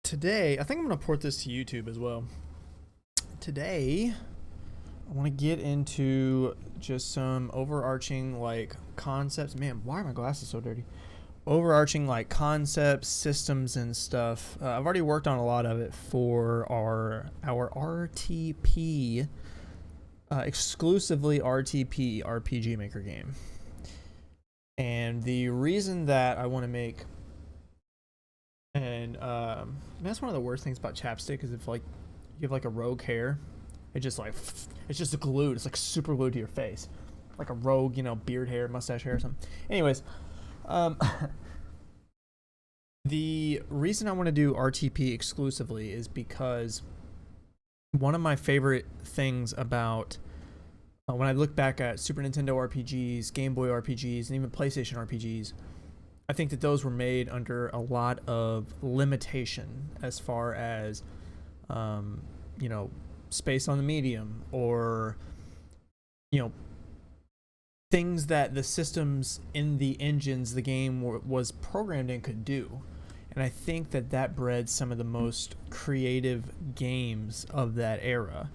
Today, I think I'm going to port this to YouTube as well. Today, I want to get into just some overarching like concepts. Man, why are my glasses so dirty? Overarching like concepts, systems, and stuff. I've already worked on a lot of it for our RTP, exclusively RTP RPG Maker game. And the reason that I want to make, and that's one of the worst things about chapstick is if like you have like a rogue hair, it just like it's just glued. It's like super glued to your face, like a rogue, beard hair, mustache hair, or something. Anyways, the reason I want to do RTP exclusively is because one of my favorite things about when I look back at Super Nintendo RPGs, Game Boy RPGs, and even PlayStation RPGs, I think that those were made under a lot of limitation as far as, space on the medium or, things that the systems in the engines the game was programmed in could do. And I think that that bred some of the most creative games of that era.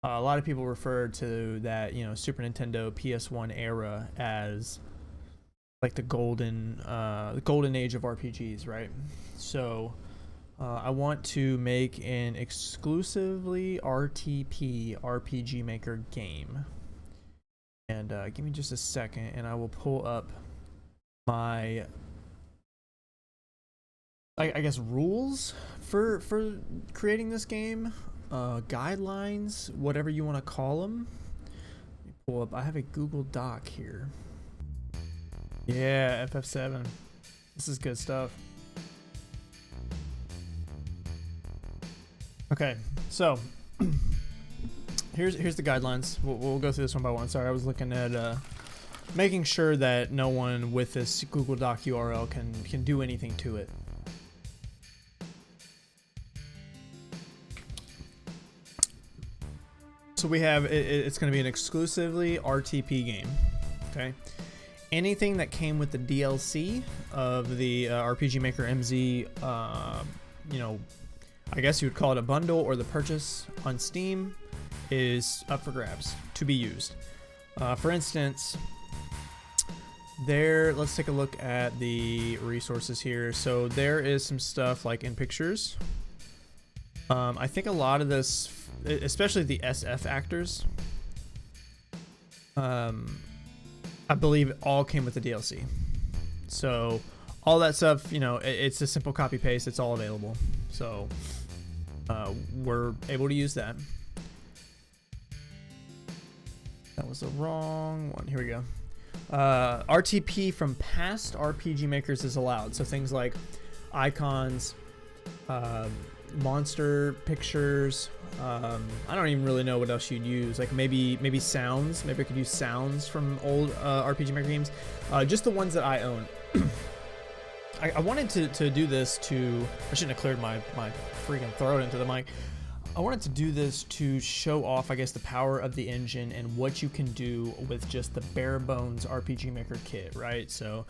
A lot of people refer to that, Super Nintendo PS1 era as like the golden age of RPGs, right? So I want to make an exclusively RTP RPG Maker game. And give me just a second, and I will pull up my, I guess, rules for creating this game, guidelines, whatever you want to call them. Let me pull up. I have a Google Doc here. Yeah, FF7. This is good stuff. Okay, so here's the guidelines. We'll go through this one by one. Sorry, I was looking at making sure that no one with this Google Doc URL can do anything to it. So we have it's going to be an exclusively RTP game. Okay. Anything that came with the DLC of the RPG Maker MZ, I guess you would call it a bundle or the purchase on Steam, is up for grabs to be used. For instance, let's take a look at the resources here. So there is some stuff like in pictures. I think a lot of this, especially the SF actors, I believe it all came with the DLC. So all that stuff, it's a simple copy paste. It's all available. So we're able to use that. That was the wrong one. Here we go. RTP from past RPG makers is allowed. So things like icons, monster pictures. I don't even really know what else you'd use. Like maybe sounds. Maybe I could use sounds from old RPG Maker games. Just the ones that I own. I wanted to do this to. I shouldn't have cleared my freaking throat into the mic. I wanted to do this to show off, I guess, the power of the engine and what you can do with just the bare bones RPG Maker kit, right? So,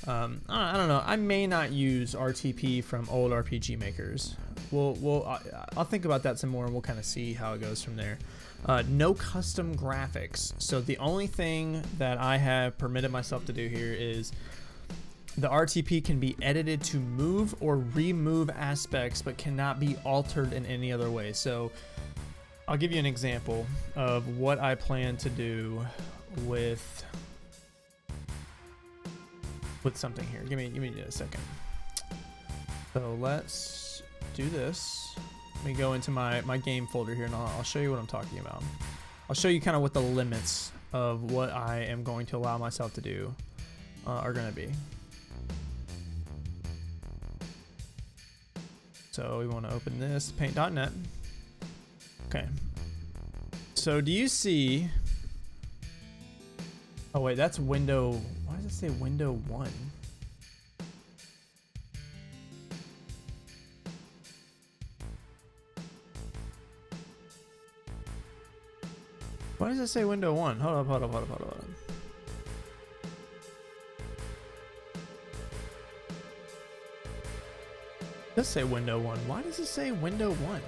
I don't know. I may not use RTP from old RPG makers. I'll think about that some more, and we'll kind of see how it goes from there. No custom graphics. So the only thing that I have permitted myself to do here is the RTP can be edited to move or remove aspects, but cannot be altered in any other way. So I'll give you an example of what I plan to do with something here. Give me a second. So let's do this. Let me go into my game folder here, and I'll show you what I'm talking about. I'll show you kind of what the limits of what I am going to allow myself to do are going to be. So we want to open this, paint.net. Okay. So do you see... Oh wait, that's window... Why does it say window 1? Why does it say window 1? Hold up. Let's say window 1. Why does it say window 1?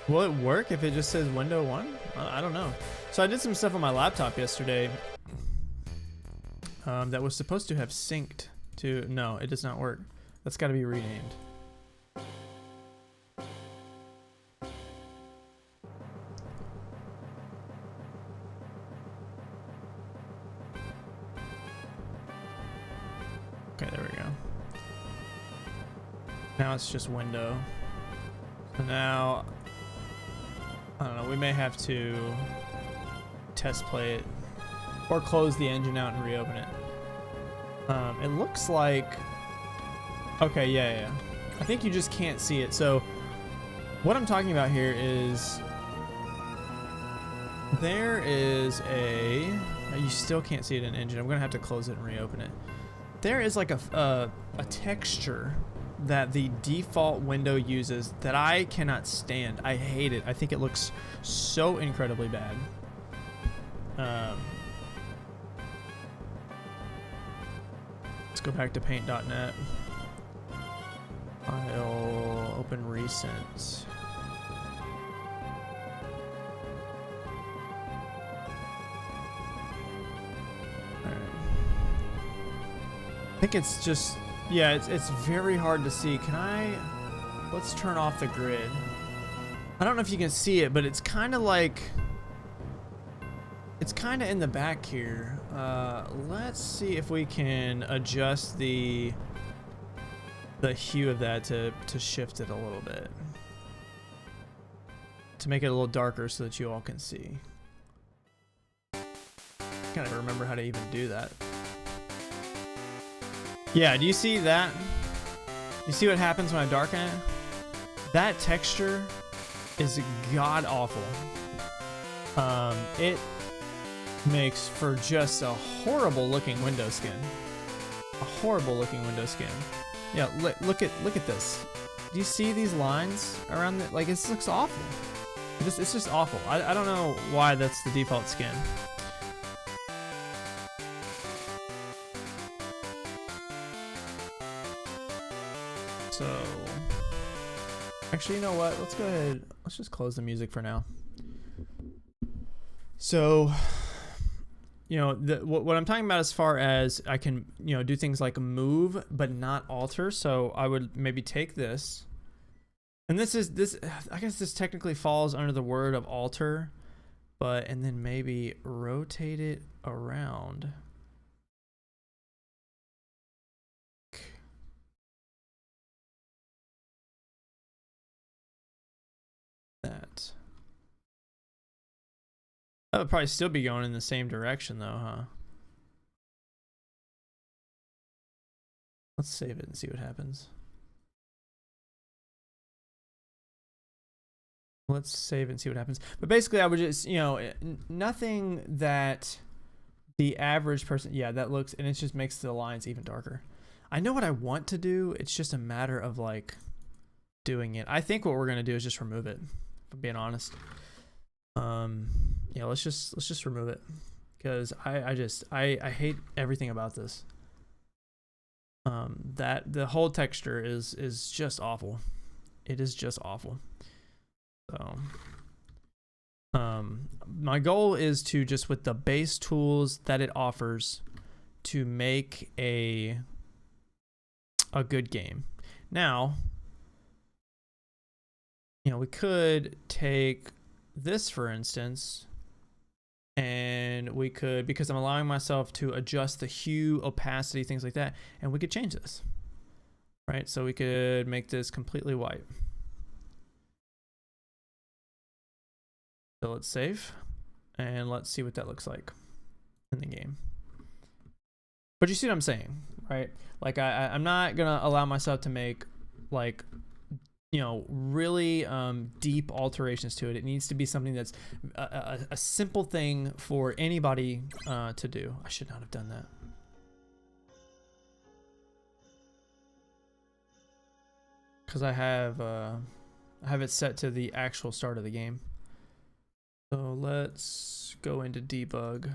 Will it work if it just says window 1? I don't know. So I did some stuff on my laptop yesterday that was supposed to have synced to... No, it does not work. That's got to be renamed. Okay, there we go. Now it's just window. So now, I don't know, we may have to test play it or close the engine out and reopen it. It looks like, okay, yeah. I think you just can't see it. So what I'm talking about here is there is you still can't see it in engine. I'm gonna have to close it and reopen it. There is like a texture that the default window uses that I cannot stand. I hate it. I think it looks so incredibly bad. Let's go back to paint.net. File, open recent. I think it's just, yeah, it's very hard to see. Let's turn off the grid. I don't know if you can see it, but it's kind of like, it's kind of in the back here. Let's see if we can adjust the hue of that to shift it a little bit. To make it a little darker so that you all can see. Gotta remember how to even do that. Yeah, do you see that? You see what happens when I darken it? That texture is god awful. It makes for just a horrible looking window skin. A horrible looking window skin. Yeah, look at this. Do you see these lines around it? Like, it looks awful. It's just awful. I don't know why that's the default skin. So, actually, you know what? Let's go ahead. Let's just close the music for now. So, you know, what I'm talking about as far as I can, you know, do things like move but not alter. So I would maybe take this, and this. I guess this technically falls under the word of alter, and then maybe rotate it around. That would probably still be going in the same direction though, huh? Let's save it and see what happens. Let's save it and see what happens. But basically I would just, you know, nothing that the average person, yeah, that looks, and it just makes the lines even darker. I know what I want to do. It's just a matter of like doing it. I think what we're going to do is just remove it, if I'm being honest. Yeah, let's just remove it, because I hate everything about this. That the whole texture is just awful. It is just awful. So my goal is to just, with the base tools that it offers, to make a good game. Now, you know, we could take this, for instance, and we could, because I'm allowing myself to adjust the hue, opacity, things like that, and we could change this, right? So we could make this completely white. So let's save, and let's see what that looks like in the game. But you see what I'm saying, right? Like I'm not gonna allow myself to make, like, you know, really deep alterations to it. It needs to be something that's a simple thing for anybody to do. I should not have done that. Because I have it set to the actual start of the game. So let's go into debug.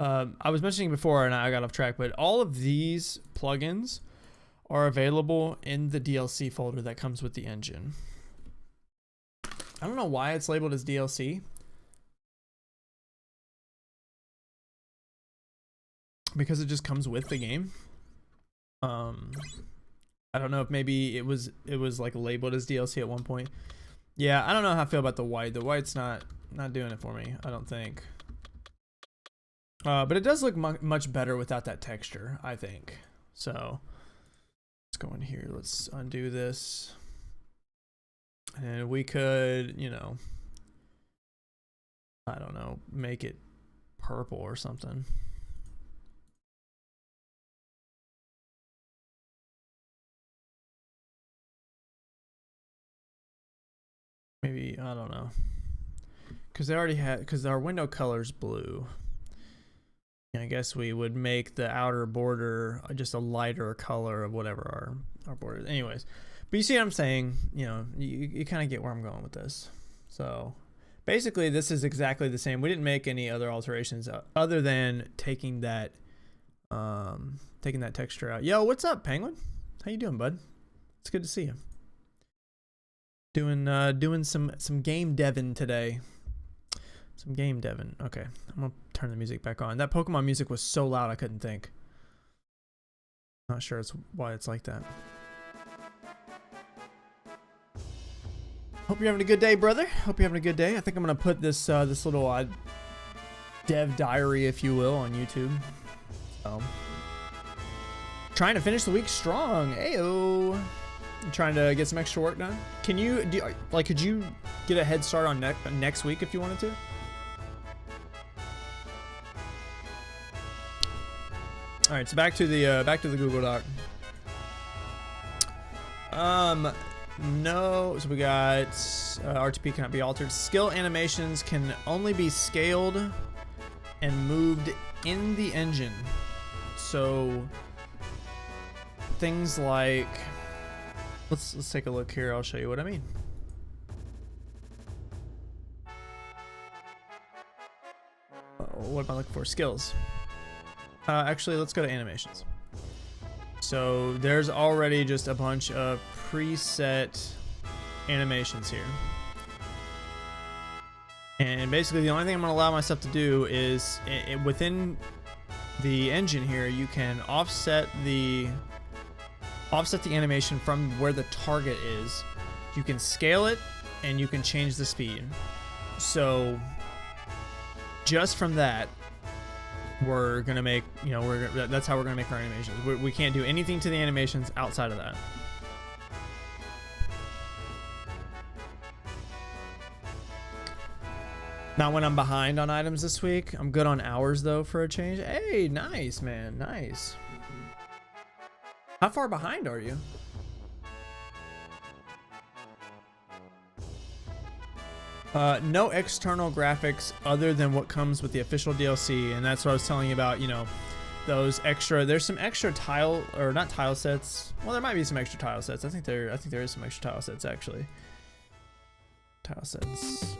I was mentioning before, and I got off track, but all of these plugins are available in the DLC folder that comes with the engine. I don't know why it's labeled as DLC. Because it just comes with the game. I don't know if maybe it was like labeled as DLC at one point. Yeah, I don't know how I feel about the white. The white's not doing it for me, I don't think. But it does look much better without that texture, I think. So let's go in here. Let's undo this. And we could, you know, I don't know, make it purple or something. Maybe, I don't know. Because they already had, because our window color's blue. I guess we would make the outer border just a lighter color of whatever our border is. Anyways, but you see what I'm saying? You know, you kind of get where I'm going with this. So basically this is exactly the same. We didn't make any other alterations other than taking that texture out. Yo, what's up, Penguin? How you doing, bud? It's good to see you. Doing some game deving today. Some game deving. Okay, I'm gonna turn the music back on. That Pokemon music was so loud I couldn't think. Not sure why it's like that. Hope you're having a good day, brother. Hope you're having a good day. I think I'm gonna put this this little dev diary, if you will, on YouTube. So, trying to finish the week strong. Ayo. I'm trying to get some extra work done. Can you could you get a head start on next week if you wanted to? All right, so back to the Google Doc. No, so we got RTP cannot be altered. Skill animations can only be scaled and moved in the engine. So things like, let's take a look here. I'll show you what I mean. What am I looking for? Skills. Actually, let's go to animations. So there's already just a bunch of preset animations here. And basically the only thing I'm gonna allow myself to do is within the engine here, you can offset the animation from where the target is. You can scale it and you can change the speed. So just from that, we're gonna make, you know, that's how we're gonna make our animations. We can't do anything to the animations outside of that. Not when I'm behind on items this week. I'm good on hours though for a change. Hey, nice, man, nice. How far behind are you? No external graphics other than what comes with the official DLC, and that's what I was telling you about, you know, those extra, there's some extra tile, or not tile sets. Well, there might be some extra tile sets. I think there is some extra tile sets actually. Tile sets.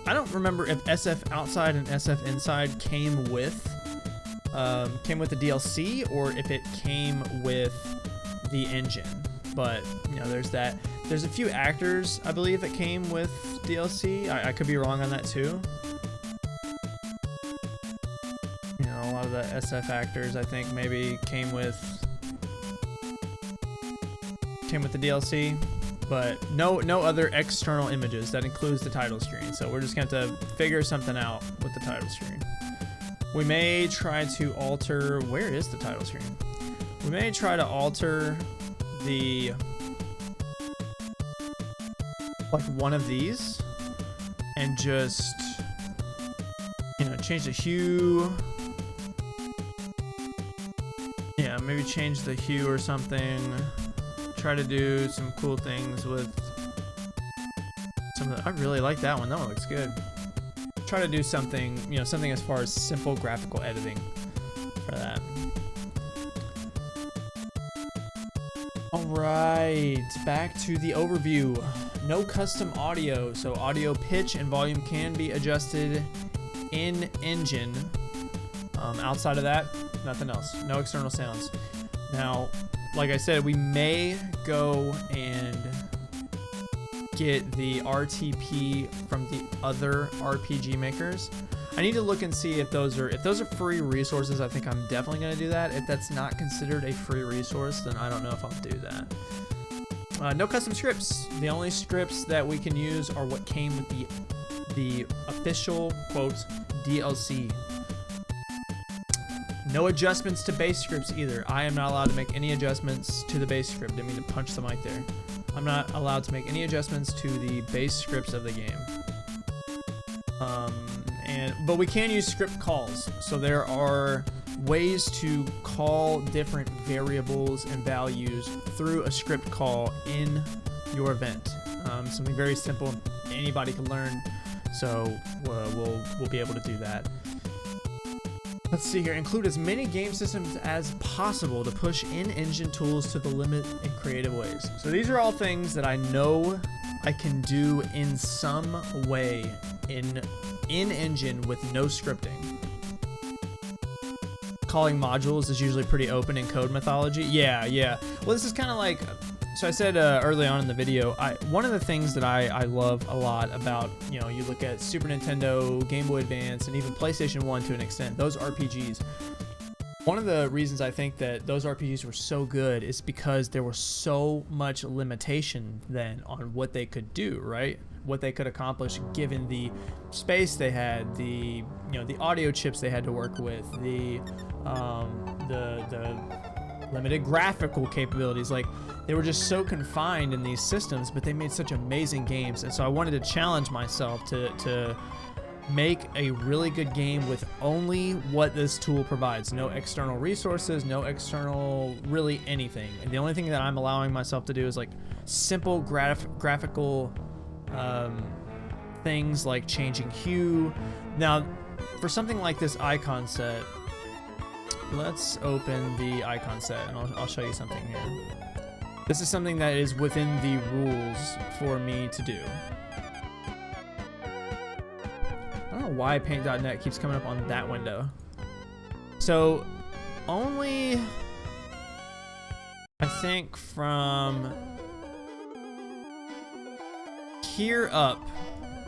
I don't remember if SF Outside and SF Inside came with the DLC or if it came with the engine. But, you know, there's that. There's a few actors, I believe, that came with DLC. I could be wrong on that too. You know, a lot of the SF actors, I think, maybe came with the DLC. But no other external images. That includes the title screen. So we're just going to have to figure something out with the title screen. We may try to alter... Where is the title screen? We may try to alter the... like one of these. And just... you know, change the hue. Yeah, maybe change the hue or something. Try to do some cool things with some of the, I really like that one. That one looks good. Try to do something, you know, something as far as simple graphical editing for that. All right, back to the overview. No custom audio, so audio pitch and volume can be adjusted in engine. Outside of that, nothing else. No external sounds. Now, like I said, we may go and get the RTP from the other RPG makers. I need to look and see if those are free resources. I think I'm definitely going to do that. If that's not considered a free resource, then I don't know if I'll do that. No custom scripts. The only scripts that we can use are what came with the official, quote, DLC. No adjustments to base scripts either. I am not allowed to make any adjustments to the base script. I didn't mean to punch the mic there. I'm not allowed to make any adjustments to the base scripts of the game. But we can use script calls. So there are ways to call different variables and values through a script call in your event. Something very simple, anybody can learn. So we'll be able to do that. Let's see here. Include as many game systems as possible to push in-engine tools to the limit in creative ways. So these are all things that I know I can do in some way in-engine with no scripting. Calling modules is usually pretty open in code mythology. Yeah. Well, this is kind of like, so I said early on in the video, one of the things that I love a lot about, you know, you look at Super Nintendo, Game Boy Advance, and even PlayStation 1 to an extent, those RPGs. One of the reasons I think that those RPGs were so good is because there was so much limitation then on what they could do, right? What they could accomplish given the space they had, the audio chips they had to work with, the limited graphical capabilities. Like, they were just so confined in these systems, but they made such amazing games. And so I wanted to challenge myself to make a really good game with only what this tool provides. No external resources, no external really anything. And the only thing that I'm allowing myself to do is like simple graphical things like changing hue. Now, for something like this icon set, let's open the icon set and I'll show you something here. This is something that is within the rules for me to do. I don't know why paint.net keeps coming up on that window. So only, I think from here up,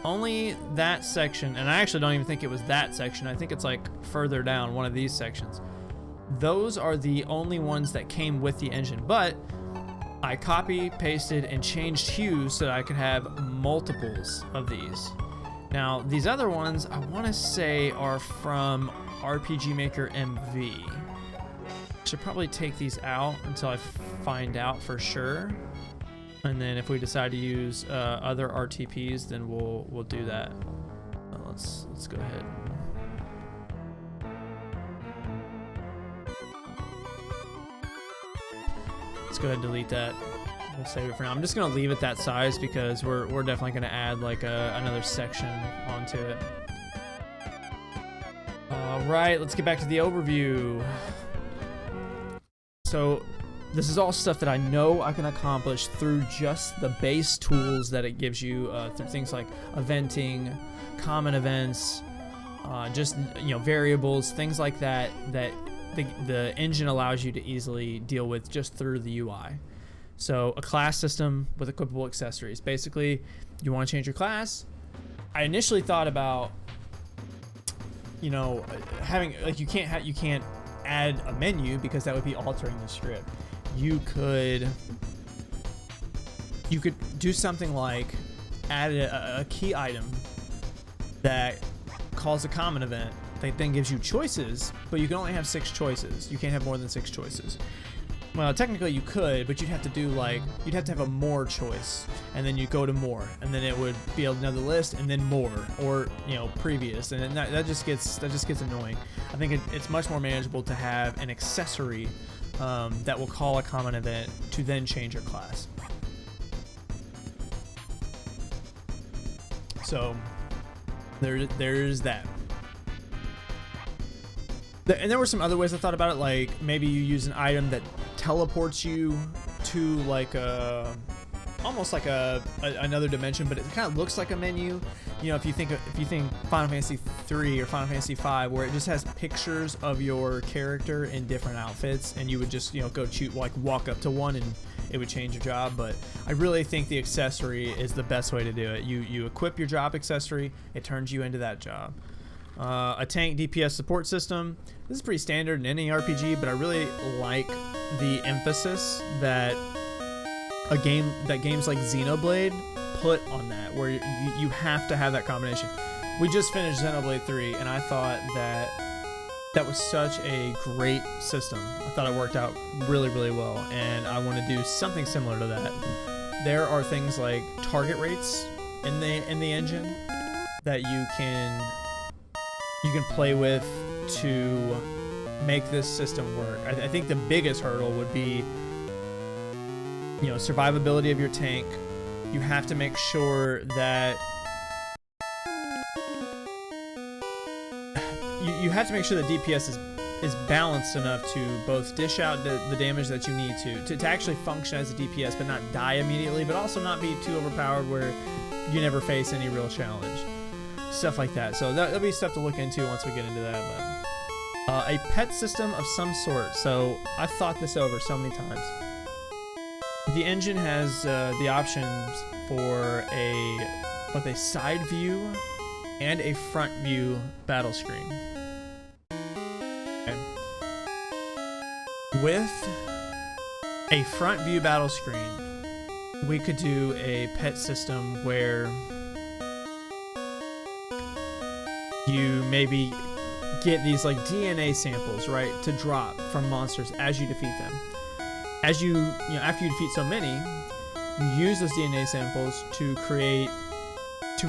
only that section, and I actually don't even think it was that section. I think it's like further down, one of these sections. Those are the only ones that came with the engine, but I copy, pasted, and changed hues so that I could have multiples of these. Now, these other ones, I want to say, are from RPG Maker MV. Should probably take these out until I find out for sure. And then if we decide to use other RTPs, then we'll do that. Let's go ahead. Let's go ahead and delete that. We'll save it for now. I'm just gonna leave it that size because we're definitely gonna add like another section onto it. All right, let's get back to the overview. So this is all stuff that I know I can accomplish through just the base tools that it gives you through things like eventing, common events, just variables, things like that that the engine allows you to easily deal with just through the UI. So a class system with equipable accessories. Basically, you want to change your class. I initially thought about, having like you can't add a menu because that would be altering the script. You could do something like add a key item that calls a common event that then gives you choices, but you can only have 6 choices. You can't have more than 6 choices. Well, technically you could, but you'd have to do you'd have to have a more choice, and then you go to more, and then it would be another list, and then more, or previous, and then that just gets annoying. I think it's much more manageable to have an accessory that will call a common event to then change your class. So there's that. And there were some other ways I thought about it, like maybe you use an item that teleports you to like a almost like another dimension, but it kind of looks like a menu. You know, if you think Final Fantasy 3 or Final Fantasy 5, where it just has pictures of your character in different outfits, and you would just, you know, go walk up to one and it would change your job. But I really think the accessory is the best way to do it. You equip your job accessory, it turns you into that job. A tank DPS support system. This is pretty standard in any RPG, but I really like the emphasis that games like Xenoblade put on that, where you have to have that combination. We just finished Xenoblade 3, and I thought that was such a great system. I thought it worked out really, really well, and I want to do something similar to that. There are things like target rates in the engine that you can play with to make this system work. I think the biggest hurdle would be, you know, survivability of your tank. You have to make sure that you have to make sure that DPS is balanced enough to both dish out the damage that you need to actually function as a DPS, but not die immediately, but also not be too overpowered where you never face any real challenge. Stuff like that. So that'll be stuff to look into once we get into that. But a pet system of some sort. So I've thought this over so many times. The engine has the options for both a side view and a front view battle screen. Okay. With a front view battle screen, we could do a pet system where you maybe get these like DNA samples, right, to drop from monsters as you defeat them. As you know, after you defeat so many, you use those DNA samples to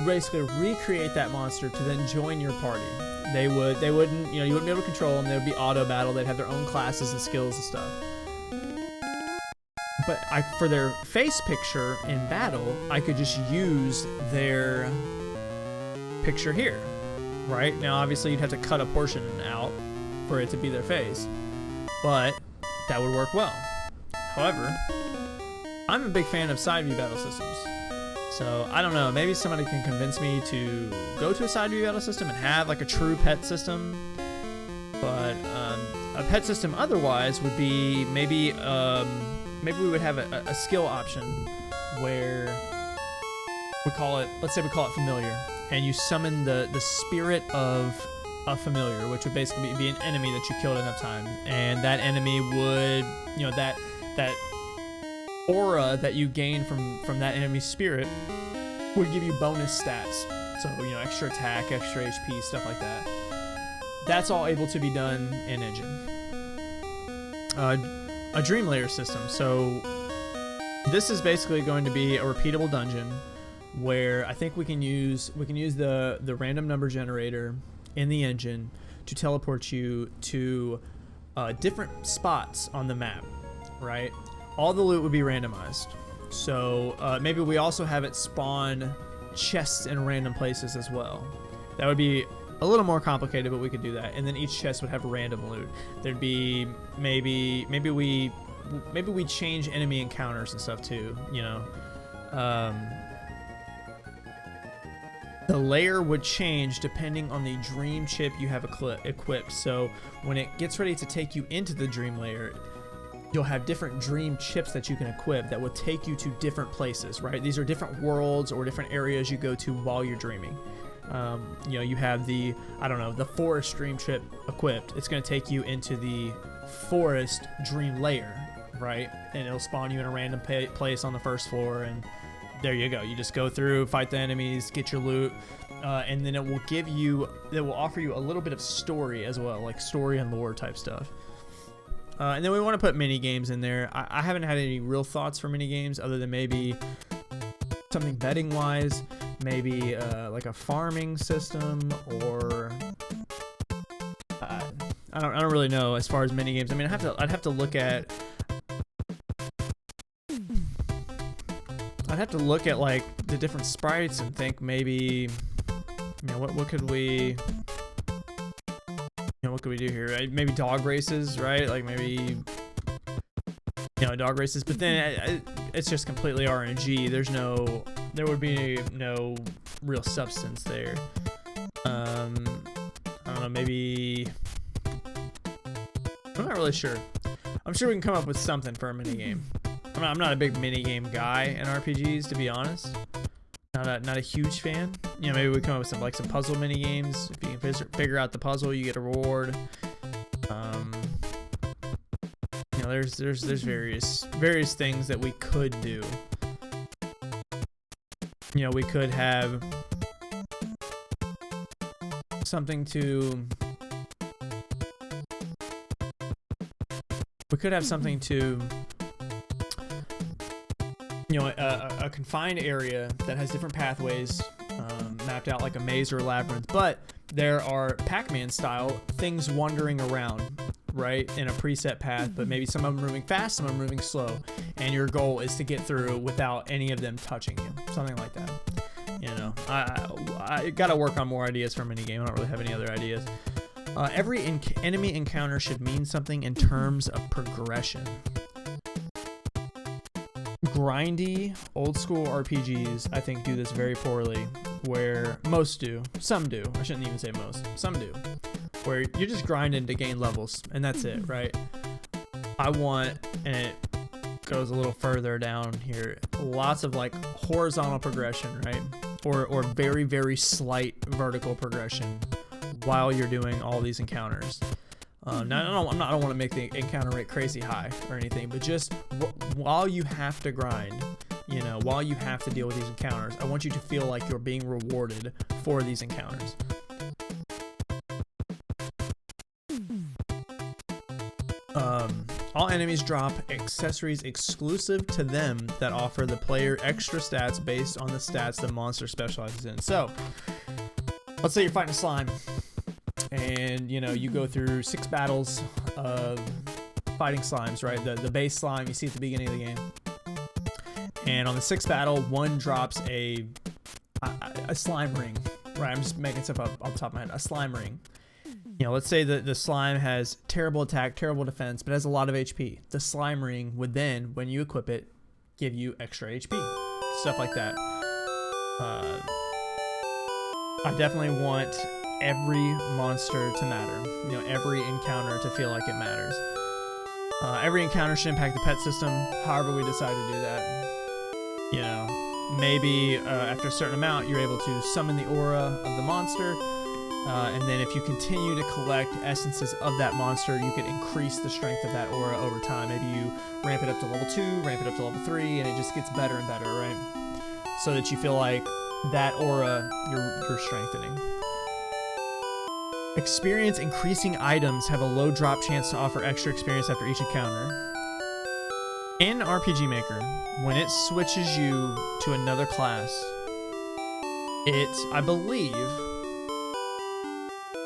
basically recreate that monster to then join your party. You wouldn't be able to control them. They would be auto battle. They'd have their own classes and skills and stuff. But for their face picture in battle, I could just use their picture here. Right? Now, obviously, you'd have to cut a portion out for it to be their face, but that would work well. However, I'm a big fan of side view battle systems. So, I don't know, maybe somebody can convince me to go to a side view battle system and have like a true pet system. But a pet system otherwise would be maybe we would have a skill option where let's say we call it familiar. And you summon the spirit of a familiar, which would basically be an enemy that you killed enough times. And that enemy would, you know, that aura that you gain from that enemy's spirit would give you bonus stats. So, you know, extra attack, extra HP, stuff like that. That's all able to be done in engine. A dream layer system. So this is basically going to be a repeatable dungeon where I think we can use the random number generator in the engine to teleport you to different spots on the map, right? All the loot would be randomized. So maybe we also have it spawn chests in random places as well. That would be a little more complicated, but we could do that. And then each chest would have random loot. There'd be maybe we change enemy encounters and stuff too, you know. The layer would change depending on the dream chip you have equipped. So when it gets ready to take you into the dream layer, you'll have different dream chips that you can equip that will take you to different places, right? These are different worlds or different areas you go to while you're dreaming. You know, you have the forest dream chip equipped. It's going to take you into the forest dream layer, right? And it'll spawn you in a random place on the first floor, and there you go. You just go through, fight the enemies, get your loot, and then it will offer you a little bit of story as well, like story and lore type stuff. And then we want to put mini games in there. I haven't had any real thoughts for mini games other than maybe something betting wise, maybe like a farming system, or I don't really know as far as mini games. I mean, I'd have to look at like the different sprites and think maybe, you know, what could we do here? Right? Maybe dog races, right? Like maybe you know, dog races, but then it's just completely RNG. There would be no real substance there. I don't know, maybe, I'm not really sure. I'm sure we can come up with something for a minigame. I'm not a big minigame guy in RPGs, to be honest. Not a huge fan. You know, maybe we come up with some puzzle minigames. If you can figure out the puzzle, you get a reward. You know, there's various things that we could do. You know, we could have something to you know, a confined area that has different pathways mapped out like a maze or a labyrinth, but there are Pac-Man style things wandering around, right, in a preset path, but maybe some of them moving fast, some of them moving slow, and your goal is to get through without any of them touching you, something like that. You know, I gotta work on more ideas for a minigame. I don't really have any other ideas. Every enemy encounter should mean something in terms of progression. Grindy, old school RPGs, I think, do this very poorly, where most do. Some do. I shouldn't even say most. Some do. Where you're just grinding to gain levels, and that's it, right? I want, and it goes a little further down here, lots of like horizontal progression, right? Or very, very slight vertical progression while you're doing all these encounters. Now, I don't want to make the encounter rate crazy high or anything, but just while you have to grind, you know, while you have to deal with these encounters, I want you to feel like you're being rewarded for these encounters. All enemies drop accessories exclusive to them that offer the player extra stats based on the stats the monster specializes in. So, let's say you're fighting a slime, and you know, you go through 6 battles of fighting slimes, right? The base slime you see at the beginning of the game, and on the 6th battle, one drops a slime ring, right? I'm just making stuff up off the top of my head. A slime ring. You know, let's say that the slime has terrible attack, terrible defense, but has a lot of HP. The slime ring would then, when you equip it, give you extra HP. Stuff like that. I definitely want every monster to matter. You know, every encounter to feel like it matters. Every encounter should impact the pet system, however we decide to do that. You know, maybe after a certain amount, you're able to summon the aura of the monster. And then if you continue to collect essences of that monster, you can increase the strength of that aura over time. Maybe you ramp it up to level 2, ramp it up to level 3, and it just gets better and better, right? So that you feel like that aura you're strengthening. Experience increasing items have a low drop chance to offer extra experience after each encounter. In RPG Maker, when it switches you to another class, I believe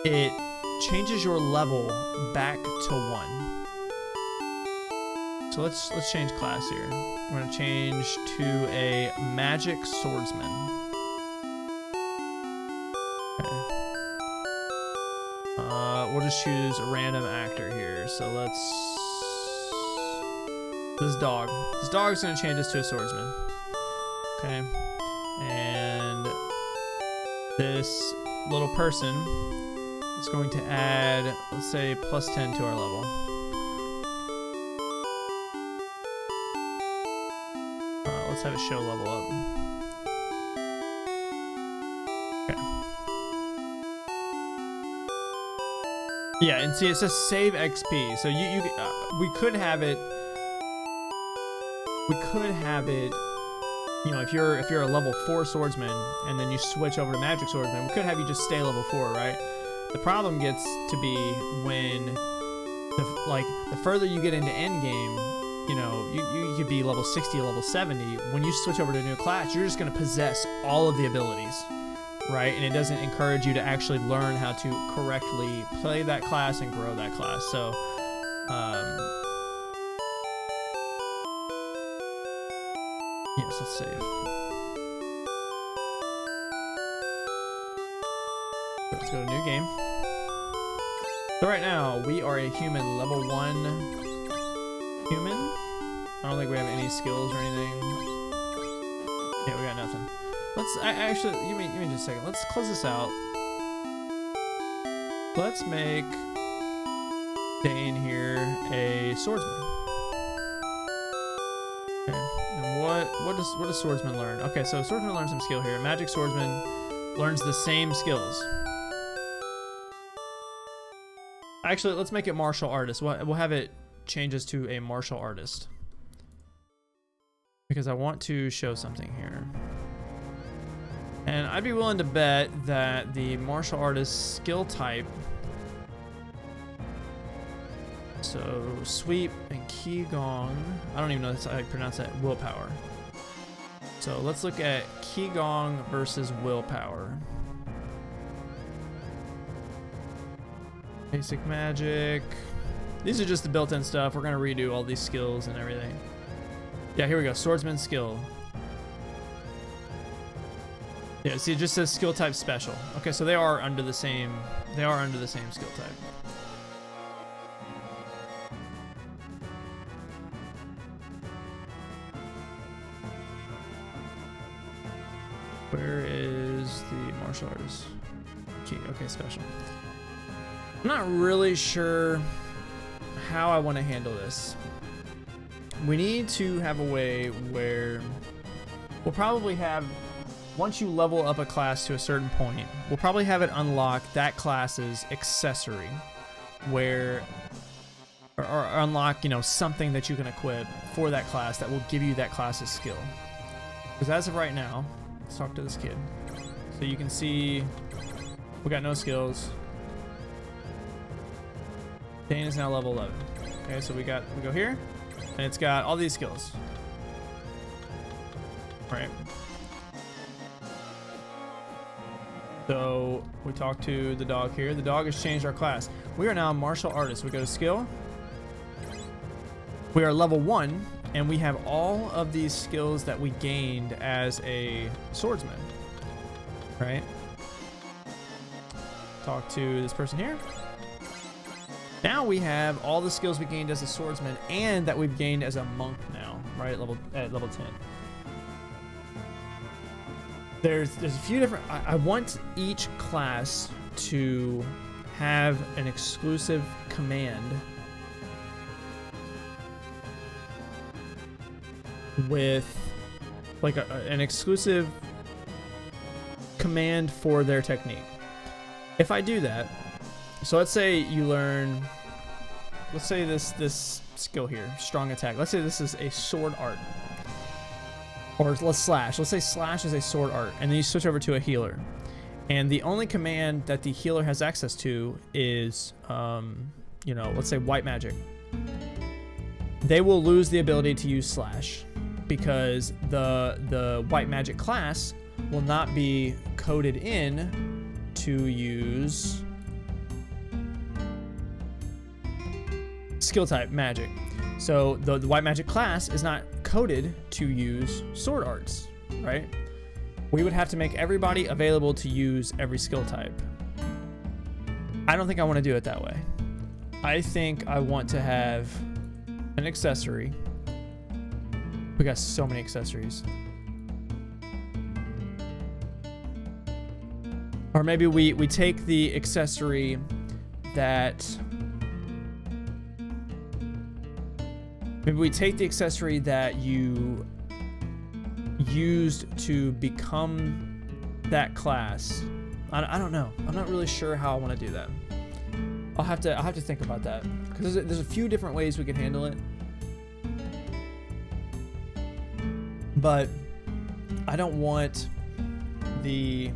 it changes your level back to 1. So let's change class here. We're gonna change to a magic swordsman. Okay. We'll just choose a random actor here. So this dog. This dog's gonna change us to a swordsman. Okay. And this little person, it's going to add, let's say, +10 to our level. Let's have it show level up. Okay. Yeah, and see, it says save XP. So we could have it. You know, if you're a level 4 swordsman and then you switch over to magic swordsman, we could have you just stay level 4, right? The problem gets to be when, the further you get into endgame, you know, you could be level 60 or level 70. When you switch over to a new class, you're just going to possess all of the abilities, right? And it doesn't encourage you to actually learn how to correctly play that class and grow that class. So, yes, let's save. Let's go to new game. So right now, we are a human, level 1 human. I don't think we have any skills or anything. Yeah, we got nothing. Let's actually give me just a second. Let's close this out. Let's make Dane here a swordsman. Okay. And what does swordsman learn? Okay, so swordsman learns some skill here. Magic swordsman learns the same skills. Actually, let's make it martial artist. We'll have it change us to a martial artist. Because I want to show something here. And I'd be willing to bet that the martial artist skill type, so sweep and qigong, I don't even know how I pronounce that, willpower. So let's look at qigong versus willpower. Basic magic. These are just the built-in stuff. We're gonna redo all these skills and everything. Yeah, here we go. Swordsman skill. Yeah, see, it just says skill type special. Okay, so they are under the same. They are under the same skill type. Where is the martial artist? Okay, special. I'm not really sure how I want to handle this. We need to have a way where we'll probably have, once you level up a class to a certain point, we'll probably have it unlock that class's accessory, where, or unlock, you know, something that you can equip for that class that will give you that class's skill. Because as of right now, let's talk to this kid. So you can see we got no skills. Dane is now level 11. Okay, so we go here, and it's got all these skills. Right. So we talk to the dog here. The dog has changed our class. We are now martial artists. We go to skill. We are level 1, and we have all of these skills that we gained as a swordsman. Right. Talk to this person here. Now we have all the skills we gained as a swordsman and that we've gained as a monk now, right? At level 10. There's a few different. I want each class to have an exclusive command with like an exclusive command for their technique. If I do that, so let's say you learn, let's say this skill here, strong attack. Let's say this is a sword art. Or let's say slash is a sword art, and then you switch over to a healer. And the only command that the healer has access to is, you know, let's say white magic. They will lose the ability to use slash because the white magic class will not be coded in to use skill type magic. So the white magic class is not coded to use sword arts, right? We would have to make everybody available to use every skill type. I don't think I want to do it that way. I think I want to have an accessory. We got so many accessories. Or maybe we take the accessory that you used to become that class. I don't know. I'm not really sure how I want to do that. I'll have to think about that because there's a few different ways we could handle it. But I don't want the.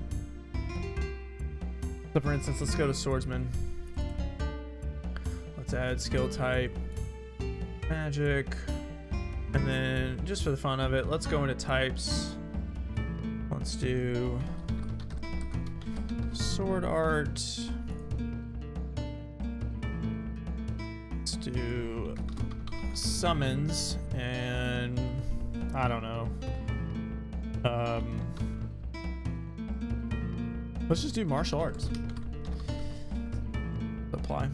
So for instance, let's go to swordsman. Let's add skill type, magic, and then just for the fun of it, let's go into types. Let's do sword art. Let's do summons, and I don't know. Let's just do martial arts. Apply.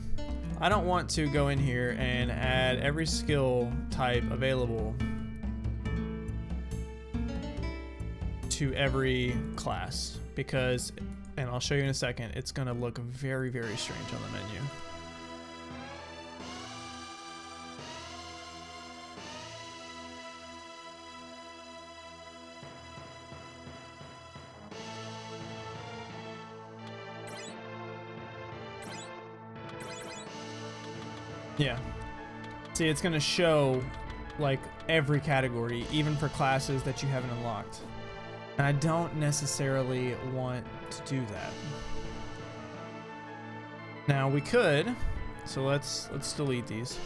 I don't want to go in here and add every skill type available to every class because, and I'll show you in a second, it's going to look very, very strange on the menu. Yeah. See, it's going to show like every category, even for classes that you haven't unlocked. And I don't necessarily want to do that. Now we could, so let's delete these.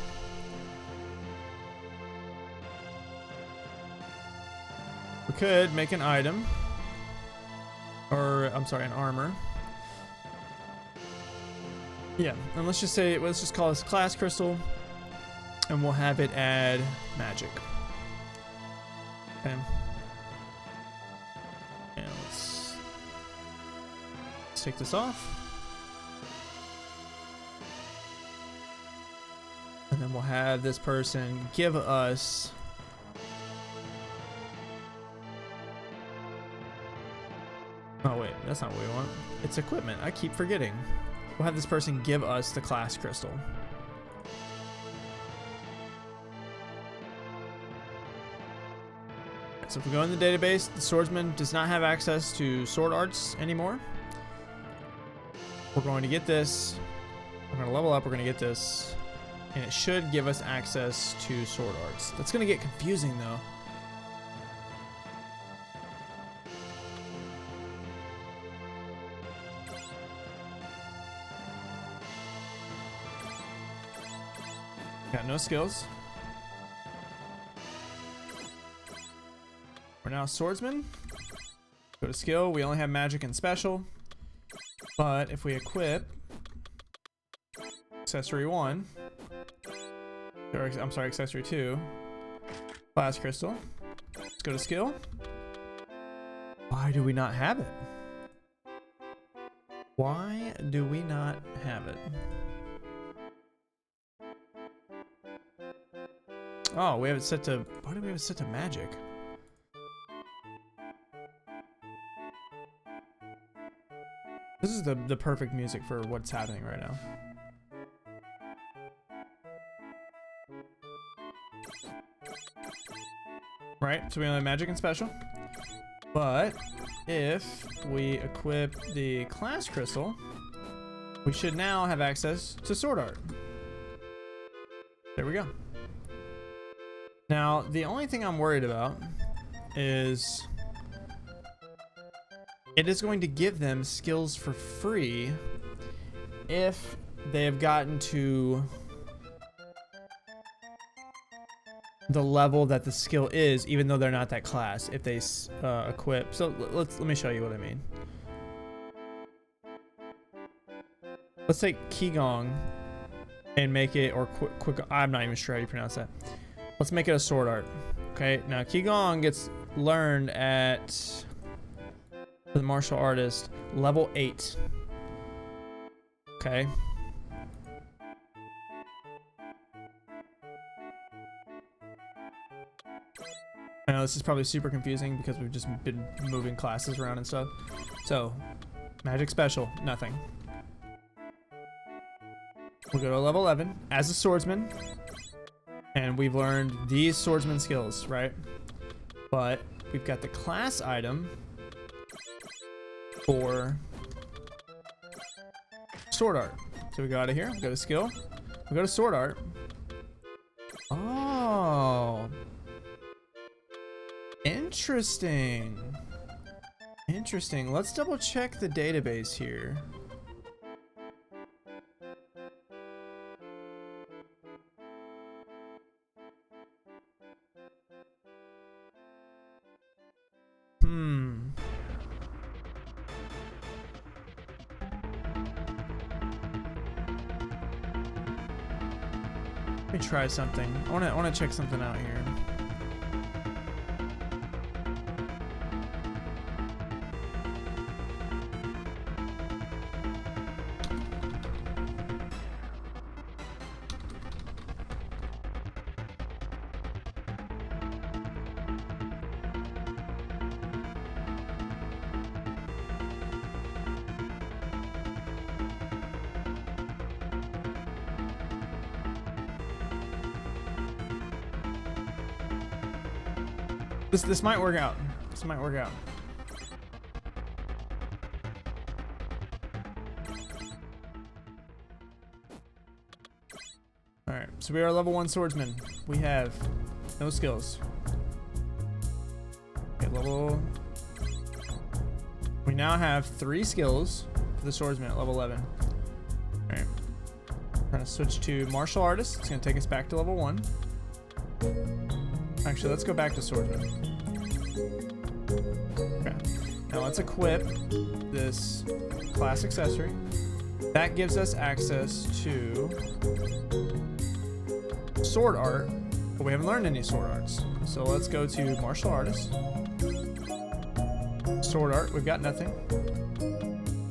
We could make an item, or I'm sorry, an armor. Yeah, and let's just call this class crystal, and we'll have it add magic. Okay. And let's take this off. And then we'll have this person give us oh wait, that's not what we want. It's equipment. I keep forgetting. We'll have this person give us the class crystal. So if we go in the database, the swordsman does not have access to sword arts anymore. We're going to get this. We're going to level up. We're going to get this. And it should give us access to sword arts. That's going to get confusing though. Got no skills. We're now swordsman. Go to skill. We only have magic and special. But if we equip accessory 1, or I'm sorry, accessory 2, class crystal. Let's go to skill. Why do we not have it? Why do we not have it? Oh, we have it set to, why do we have it set to magic? This is the perfect music for what's happening right now. Right, so we only have magic and special. But if we equip the class crystal, we should now have access to sword art. There we go. Now, the only thing I'm worried about is it is going to give them skills for free if they have gotten to the level that the skill is, even though they're not that class, if they equip. So let me show you what I mean. Let's take Qigong and make it, or quick, I'm not even sure how you pronounce that. Let's make it a sword art. Okay, now Qigong gets learned at the martial artist level 8. Okay. I know this is probably super confusing because we've just been moving classes around and stuff. So, magic special, nothing. We'll go to level 11 as a swordsman. And we've learned these swordsman skills, right? But we've got the class item for sword art. So we go out of here, we go to skill, we go to sword art. Oh. Interesting. Interesting. Let's double check the database here. Let me try something. I wanna check something out here. This might work out. This might work out. All right, so we are level 1 swordsman. We have no skills. Okay, level. We now have 3 skills for the swordsman at level 11. All right, we're gonna switch to martial artist. It's gonna take us back to level 1. Actually, let's go back to swordsman. Okay, now let's equip this class accessory. That gives us access to sword art, but we haven't learned any sword arts. So let's go to martial artist. Sword art, we've got nothing.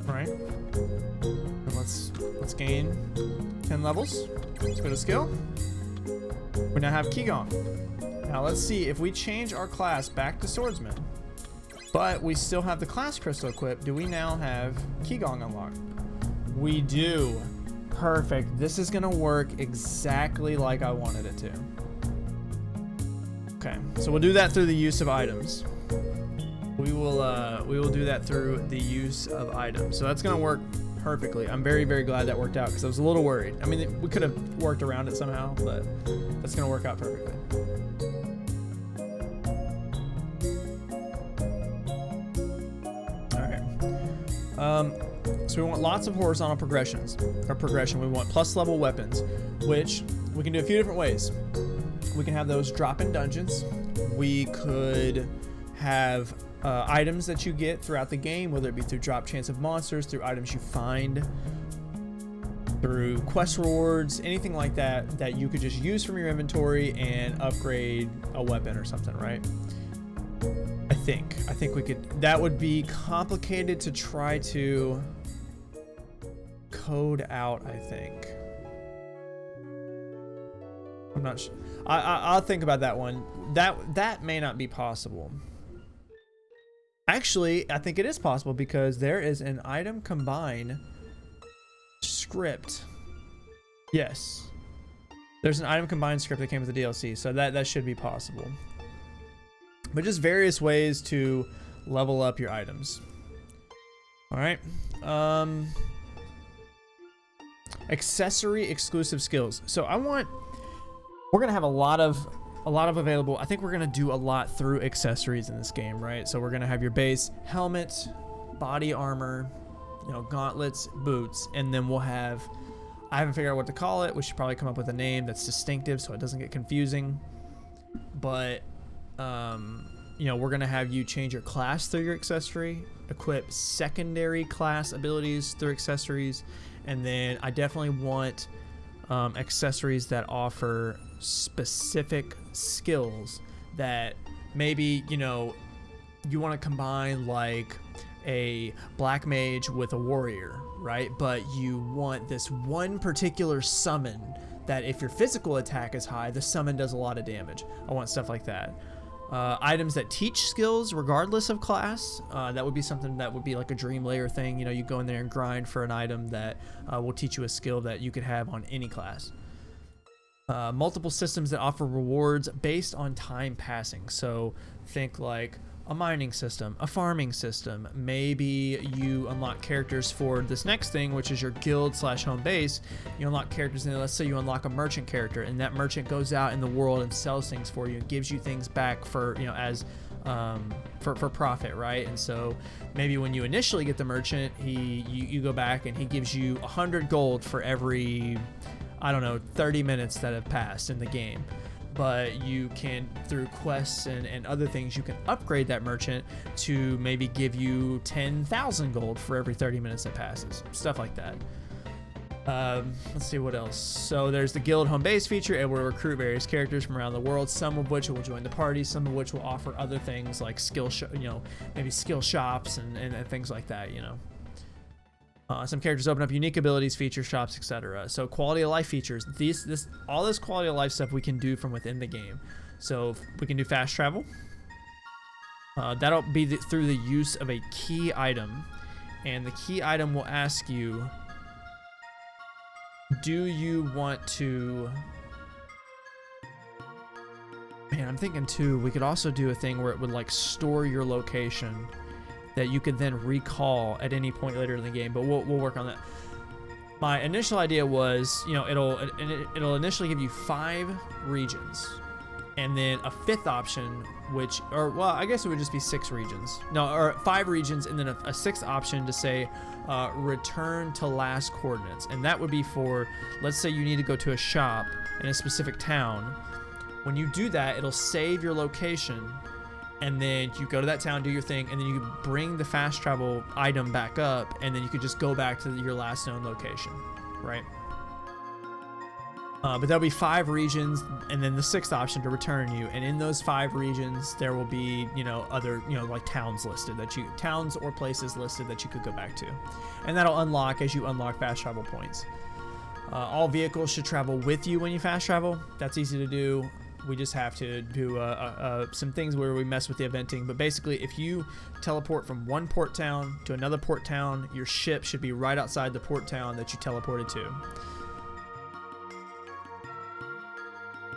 All right. And let's gain 10 levels. Let's go to skill. We now have Qigong. Now let's see if we change our class back to swordsman, but we still have the class crystal equipped. Do we now have Qigong unlocked? We do. Perfect. This is gonna work exactly like I wanted it to. Okay, so we'll do that through the use of items. We will do that through the use of items. So that's gonna work perfectly. I'm very, very glad that worked out because I was a little worried. I mean, we could have worked around it somehow, but that's gonna work out perfectly. So we want lots of horizontal progression. We want plus level weapons, which we can do a few different ways. We can have those drop in dungeons. We could have items that you get throughout the game, whether it be through drop chance of monsters, through items you find, through quest rewards, anything like that that you could just use from your inventory and upgrade a weapon or something, right? I think we could. That would be complicated to try to code out, I think. I'm not sure. I'll think about that one. That may not be possible. Actually, I think it is possible because there is an item combine script. Yes. There's an item combine script that came with the DLC, so that should be possible. But just various ways to level up your items. All right. Accessory exclusive skills. So we're gonna have a lot of available. I think we're gonna do a lot through accessories in this game, right? So we're gonna have your base helmet, body armor, gauntlets, boots, and then we'll have. I haven't figured out what to call it. We should probably come up with a name that's distinctive so it doesn't get confusing. But we're gonna have you change your class through your accessory, equip secondary class abilities through accessories, and then I definitely want accessories that offer specific skills that maybe you want to combine, like a black mage with a warrior, right? But you want this one particular summon that if your physical attack is high, the summon does a lot of damage. I want stuff like that. Items that teach skills regardless of class. That would be something that would be like a dream layer thing. You go in there and grind for an item that will teach you a skill that you could have on any class. Multiple systems that offer rewards based on time passing. So think like a mining system, a farming system. Maybe you unlock characters for this next thing, which is your guild / home base. You unlock characters, and let's say you unlock a merchant character, and that merchant goes out in the world and sells things for you, and gives you things back for as for profit, right? And so maybe when you initially get the merchant, you go back and he gives you 100 gold for every 30 minutes that have passed in the game. But you can, through quests and other things, you can upgrade that merchant to maybe give you 10,000 gold for every 30 minutes that passes. Stuff like that. Let's see what else. So there's the guild home base feature, able to recruit various characters from around the world, some of which will join the party, some of which will offer other things like maybe skill shops and things like that, Some characters open up unique abilities, features, shops, etc. So quality of life features. All this quality of life stuff we can do from within the game. So we can do fast travel. That'll be through the use of a key item, and the key item will ask you, do you want to? And I'm thinking too, we could also do a thing where it would like store your location that you could then recall at any point later in the game, but we'll work on that. My initial idea was, you know, it'll initially give you 5 regions, and then a 5th option, which, or well, I guess it would just be 6 regions. No, or 5 regions, and then a 6th option to say, return to last coordinates. And that would be for, let's say you need to go to a shop in a specific town. When you do that, it'll save your location, and then you go to that town, do your thing, and then you bring the fast travel item back up, and then you could just go back to your last known location, right? But there'll be 5 regions, and then the 6th option to return you. And in those 5 regions, there will be, you know, other, you know, like towns listed towns or places listed that you could go back to, and that'll unlock as you unlock fast travel points. All vehicles should travel with you when you fast travel. That's easy to do. We just have to do some things where we mess with the eventing. But basically, if you teleport from one port town to another port town, your ship should be right outside the port town that you teleported to.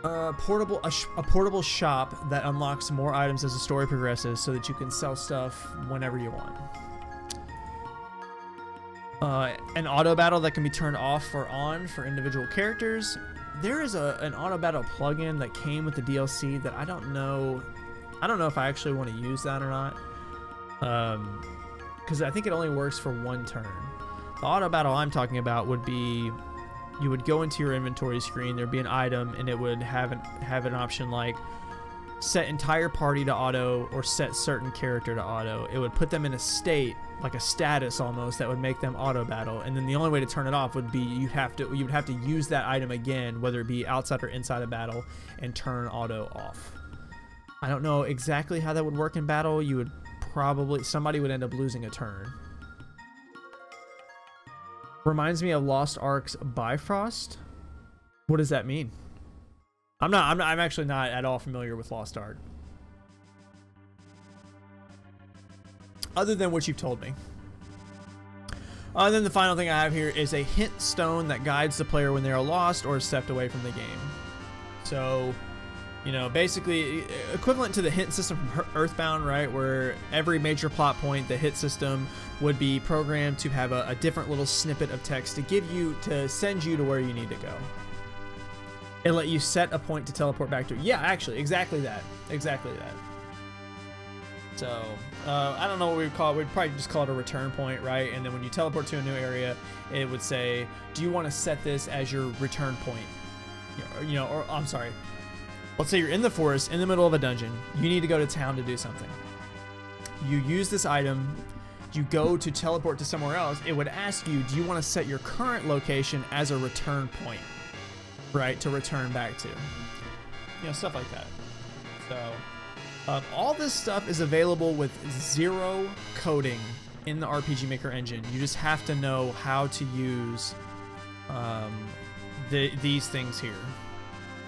A portable shop that unlocks more items as the story progresses, so that you can sell stuff whenever you want. An auto battle that can be turned off or on for individual characters. There is an auto battle plugin that came with the DLC that I don't know if I actually want to use that or not, because I think it only works for 1 turn. The auto battle I'm talking about would be, you would go into your inventory screen, there'd be an item, and it would have an option like set entire party to auto or set certain character to auto. It would put them in a state, like a status almost, that would make them auto battle, and then the only way to turn it off would be you would have to use that item again, whether it be outside or inside of battle, and turn auto off. I don't know exactly how that would work in battle. You would probably, somebody would end up losing a turn. Reminds me of Lost Ark's Bifrost. What does that mean? I'm actually not at all familiar with Lost Ark, other than what you've told me. And then the final thing I have here is a hint stone that guides the player when they are lost or stepped away from the game. So, you know, basically equivalent to the hint system from Earthbound, right? Where every major plot point, the hit system would be programmed to have a different little snippet of text to send you to where you need to go. It let you set a point to teleport back to. Yeah, actually, exactly that. Exactly that. So, I don't know what we would call it. We'd probably just call it a return point, right? And then when you teleport to a new area, it would say, do you want to set this as your return point? Or I'm sorry. Let's say you're in the forest, in the middle of a dungeon. You need to go to town to do something. You use this item. You go to teleport to somewhere else. It would ask you, do you want to set your current location as a return point? Right, to return back to, stuff like that. So all this stuff is available with 0 coding in the RPG Maker engine. You just have to know how to use these things here.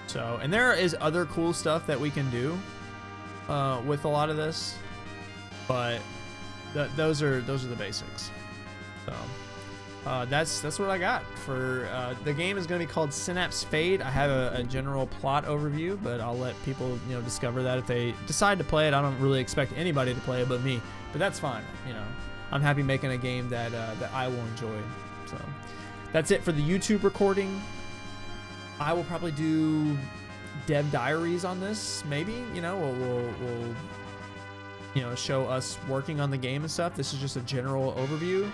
So, and there is other cool stuff that we can do with a lot of this, but those are the basics. So that's what I got for the game. Is going to be called Synapse Fade. I have a general plot overview, but I'll let people discover that if they decide to play it. I don't really expect anybody to play it but me, but that's fine. I'm happy making a game that I will enjoy. So that's it for the YouTube recording. I will probably do dev diaries on this. Maybe we'll show us working on the game and stuff. This is just a general overview.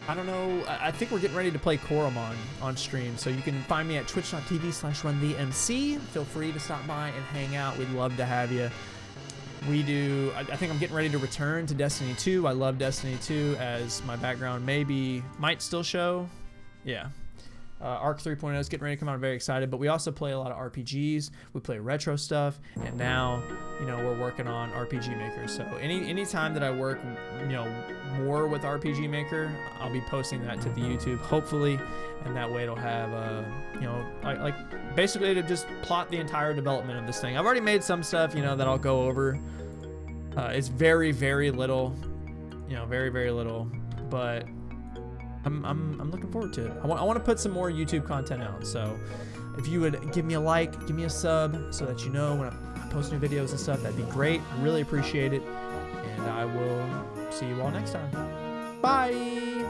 I don't know. I think we're getting ready to play Koromon on stream, so you can find me at twitch.tv/RunTheMC. Feel free to stop by and hang out. We'd love to have you. I think I'm getting ready to return to Destiny 2. I love Destiny 2, as my background might still show. Yeah. Arc 3.0 is getting ready to come out. I'm very excited, but we also play a lot of RPGs. We play retro stuff, and now, we're working on RPG Maker. So any time that I work, more with RPG Maker, I'll be posting that to the YouTube, hopefully, and that way it'll have, basically to just plot the entire development of this thing. I've already made some stuff, that I'll go over. It's very, very little, very, very little, but I'm looking forward to it. I want to put some more YouTube content out. So If you would give me a like, give me a sub, so that you know when I post new videos and stuff, that'd be great. I really appreciate it. And I will see you all next time. Bye!